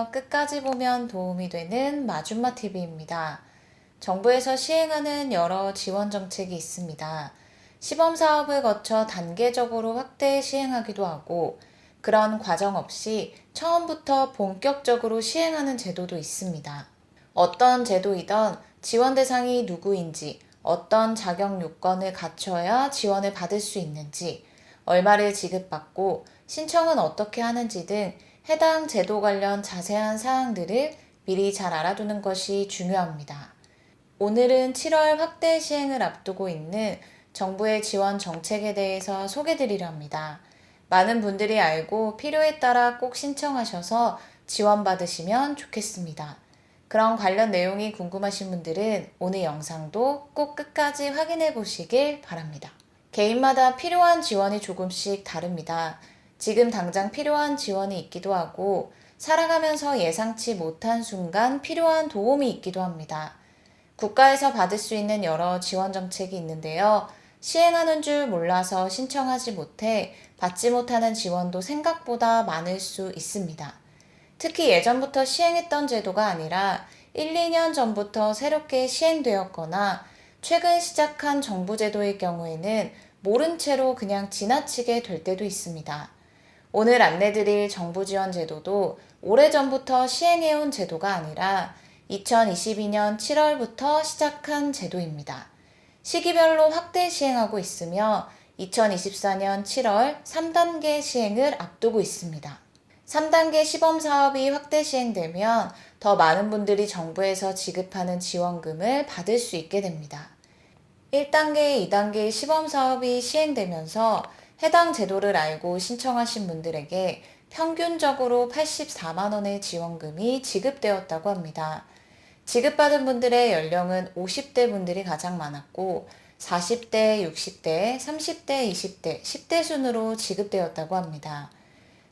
안녕하세요. 끝까지 보면 도움이 되는 마줌마 TV입니다. 정부에서 시행하는 여러 지원 정책이 있습니다. 시범 사업을 거쳐 단계적으로 확대 시행하기도 하고 그런 과정 없이 처음부터 본격적으로 시행하는 제도도 있습니다. 어떤 제도이든 지원 대상이 누구인지, 어떤 자격 요건을 갖춰야 지원을 받을 수 있는지, 얼마를 지급받고 신청은 어떻게 하는지 등 해당 제도 관련 자세한 사항들을 미리 잘 알아두는 것이 중요합니다. 오늘은 7월 확대 시행을 앞두고 있는 정부의 지원 정책에 대해서 소개드리려 합니다. 많은 분들이 알고 필요에 따라 꼭 신청하셔서 지원받으시면 좋겠습니다. 그런 관련 내용이 궁금하신 분들은 오늘 영상도 꼭 끝까지 확인해 보시길 바랍니다. 개인마다 필요한 지원이 조금씩 다릅니다. 지금 당장 필요한 지원이 있기도 하고 살아가면서 예상치 못한 순간 필요한 도움이 있기도 합니다. 국가에서 받을 수 있는 여러 지원 정책이 있는데요. 시행하는 줄 몰라서 신청하지 못해 받지 못하는 지원도 생각보다 많을 수 있습니다. 특히 예전부터 시행했던 제도가 아니라 1, 2년 전부터 새롭게 시행되었거나 최근 시작한 정부 제도의 경우에는 모른 채로 그냥 지나치게 될 때도 있습니다. 오늘 안내드릴 정부 지원 제도도 오래전부터 시행해온 제도가 아니라 2022년 7월부터 시작한 제도입니다. 시기별로 확대 시행하고 있으며 2024년 7월 3단계 시행을 앞두고 있습니다. 3단계 시범 사업이 확대 시행되면 더 많은 분들이 정부에서 지급하는 지원금을 받을 수 있게 됩니다. 1단계, 2단계 시범 사업이 시행되면서 해당 제도를 알고 신청하신 분들에게 평균적으로 84만 원의 지원금이 지급되었다고 합니다. 지급받은 분들의 연령은 50대 분들이 가장 많았고 40대, 60대, 30대, 20대, 10대 순으로 지급되었다고 합니다.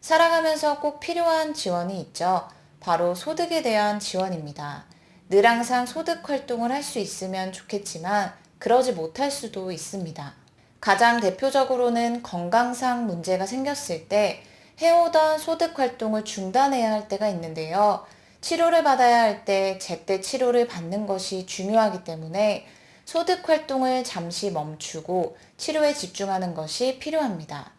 살아가면서 꼭 필요한 지원이 있죠. 바로 소득에 대한 지원입니다. 늘 항상 소득 활동을 할 수 있으면 좋겠지만 그러지 못할 수도 있습니다. 가장 대표적으로는 건강상 문제가 생겼을 때 해오던 소득 활동을 중단해야 할 때가 있는데요. 치료를 받아야 할 때 제때 치료를 받는 것이 중요하기 때문에 소득 활동을 잠시 멈추고 치료에 집중하는 것이 필요합니다.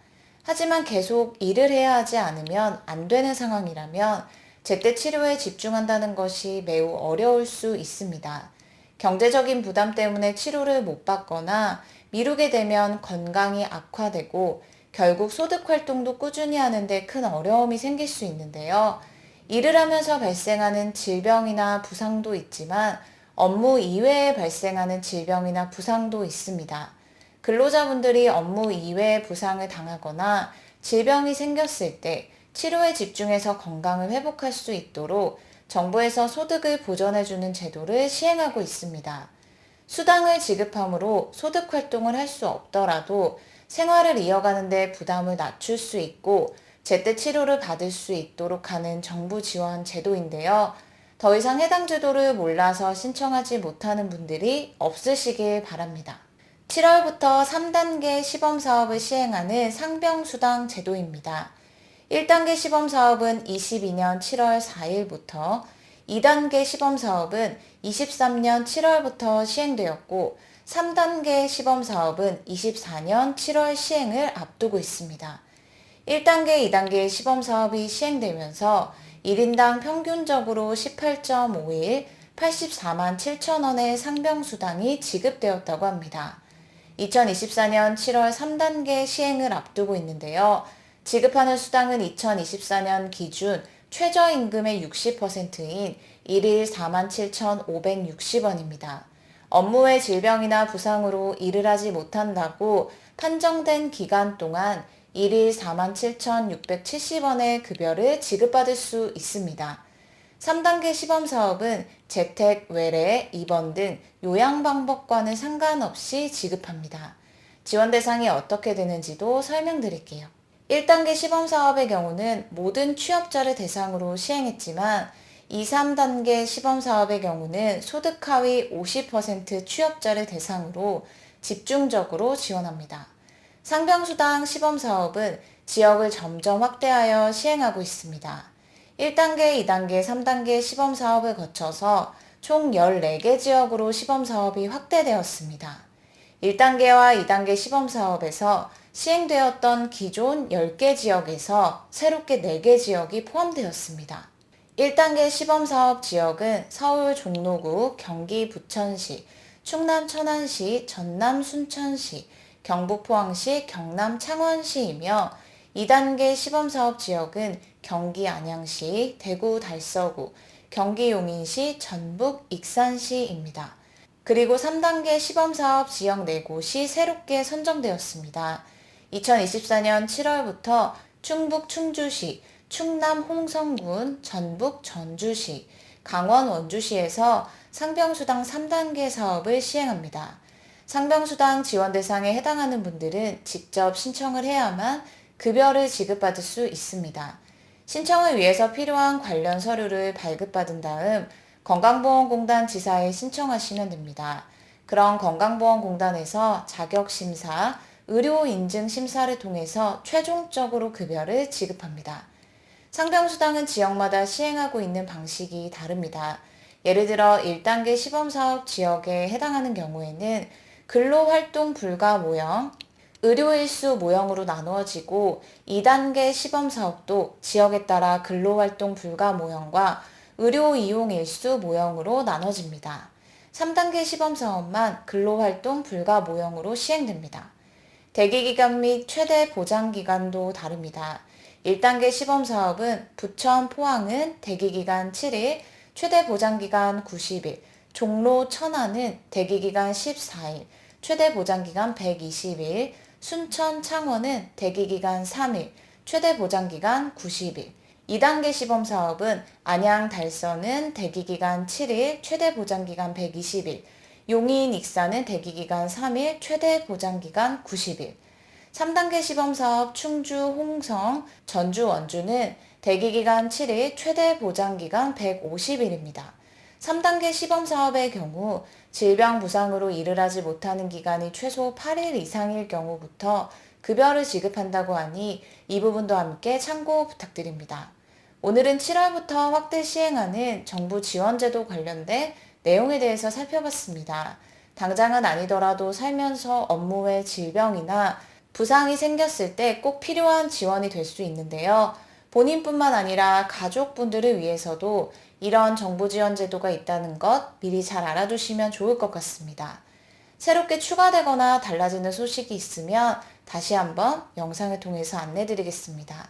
하지만 계속 일을 해야 하지 않으면 안 되는 상황이라면 제때 치료에 집중한다는 것이 매우 어려울 수 있습니다. 경제적인 부담 때문에 치료를 못 받거나 미루게 되면 건강이 악화되고 결국 소득 활동도 꾸준히 하는데 큰 어려움이 생길 수 있는데요. 일을 하면서 발생하는 질병이나 부상도 있지만 업무 이외에 발생하는 질병이나 부상도 있습니다. 근로자분들이 업무 이외에 부상을 당하거나 질병이 생겼을 때 치료에 집중해서 건강을 회복할 수 있도록 정부에서 소득을 보전해주는 제도를 시행하고 있습니다. 수당을 지급함으로 소득 활동을 할 수 없더라도 생활을 이어가는 데 부담을 낮출 수 있고 제때 치료를 받을 수 있도록 하는 정부 지원 제도인데요. 더 이상 해당 제도를 몰라서 신청하지 못하는 분들이 없으시길 바랍니다. 7월부터 3단계 시범 사업을 시행하는 상병수당 제도입니다. 1단계 시범 사업은 22년 7월 4일부터 2단계 시범 사업은 23년 7월부터 시행되었고 3단계 시범 사업은 24년 7월 시행을 앞두고 있습니다. 1단계, 2단계 시범 사업이 시행되면서 1인당 평균적으로 18.5일 84만 7천 원의 상병수당이 지급되었다고 합니다. 2024년 7월 3단계 시행을 앞두고 있는데요. 지급하는 수당은 2024년 기준 최저임금의 60%인 1일 47,560원입니다. 업무 외 질병이나 부상으로 일을 하지 못한다고 판정된 기간 동안 1일 47,670원의 급여를 지급받을 수 있습니다. 3단계 시범사업은 재택, 외래, 입원 등 요양 방법과는 상관없이 지급합니다. 지원 대상이 어떻게 되는지도 설명드릴게요. 1단계 시범사업의 경우는 모든 취업자를 대상으로 시행했지만 2, 3단계 시범사업의 경우는 소득 하위 50% 취업자를 대상으로 집중적으로 지원합니다. 상병수당 시범사업은 지역을 점점 확대하여 시행하고 있습니다. 1단계, 2단계, 3단계 시범 사업을 거쳐서 총 14개 지역으로 시범 사업이 확대되었습니다. 1단계와 2단계 시범 사업에서 시행되었던 기존 10개 지역에서 새롭게 4개 지역이 포함되었습니다. 1단계 시범 사업 지역은 서울 종로구, 경기 부천시, 충남 천안시, 전남 순천시, 경북 포항시, 경남 창원시이며 2단계 시범 사업 지역은 경기 안양시, 대구 달서구, 경기 용인시, 전북 익산시입니다. 그리고 3단계 시범사업 지역 4곳이 새롭게 선정되었습니다. 2024년 7월부터 충북 충주시, 충남 홍성군, 전북 전주시, 강원 원주시에서 상병수당 3단계 사업을 시행합니다. 상병수당 지원 대상에 해당하는 분들은 직접 신청을 해야만 급여를 지급받을 수 있습니다. 신청을 위해서 필요한 관련 서류를 발급받은 다음 건강보험공단 지사에 신청하시면 됩니다. 그런 건강보험공단에서 자격심사, 의료인증심사를 통해서 최종적으로 급여를 지급합니다. 상병수당은 지역마다 시행하고 있는 방식이 다릅니다. 예를 들어 1단계 시범사업 지역에 해당하는 경우에는 근로활동 불가 모형, 의료일수 모형으로 나누어지고 2단계 시범사업도 지역에 따라 근로활동 불가 모형과 의료이용일수 모형으로 나눠집니다. 3단계 시범사업만 근로활동 불가 모형으로 시행됩니다. 대기기간 및 최대 보장기간도 다릅니다. 1단계 시범사업은 부천, 포항은 대기기간 7일, 최대 보장기간 90일, 종로, 천안은 대기기간 14일, 최대 보장기간 120일, 순천, 창원은 대기기간 3일, 최대 보장기간 90일. 2단계 시범사업은 안양, 달서는 대기기간 7일, 최대 보장기간 120일, 용인, 익산은 대기기간 3일, 최대 보장기간 90일. 3단계 시범사업 충주, 홍성, 전주, 원주는 대기기간 7일, 최대 보장기간 150일입니다. 3단계 시범사업의 경우 질병 부상으로 일을 하지 못하는 기간이 최소 8일 이상일 경우부터 급여를 지급한다고 하니 이 부분도 함께 참고 부탁드립니다. 오늘은 7월부터 확대 시행하는 정부 지원제도 관련된 내용에 대해서 살펴봤습니다. 당장은 아니더라도 살면서 업무 외 질병이나 부상이 생겼을 때 꼭 필요한 지원이 될 수 있는데요. 본인뿐만 아니라 가족분들을 위해서도 이런 정부 지원 제도가 있다는 것 미리 잘 알아두시면 좋을 것 같습니다. 새롭게 추가되거나 달라지는 소식이 있으면 다시 한번 영상을 통해서 안내드리겠습니다.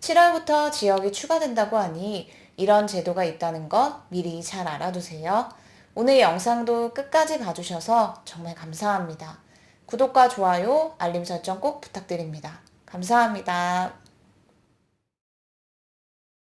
7월부터 지역이 추가된다고 하니 이런 제도가 있다는 것 미리 잘 알아두세요. 오늘 영상도 끝까지 봐주셔서 정말 감사합니다. 구독과 좋아요, 알림 설정 꼭 부탁드립니다. 감사합니다.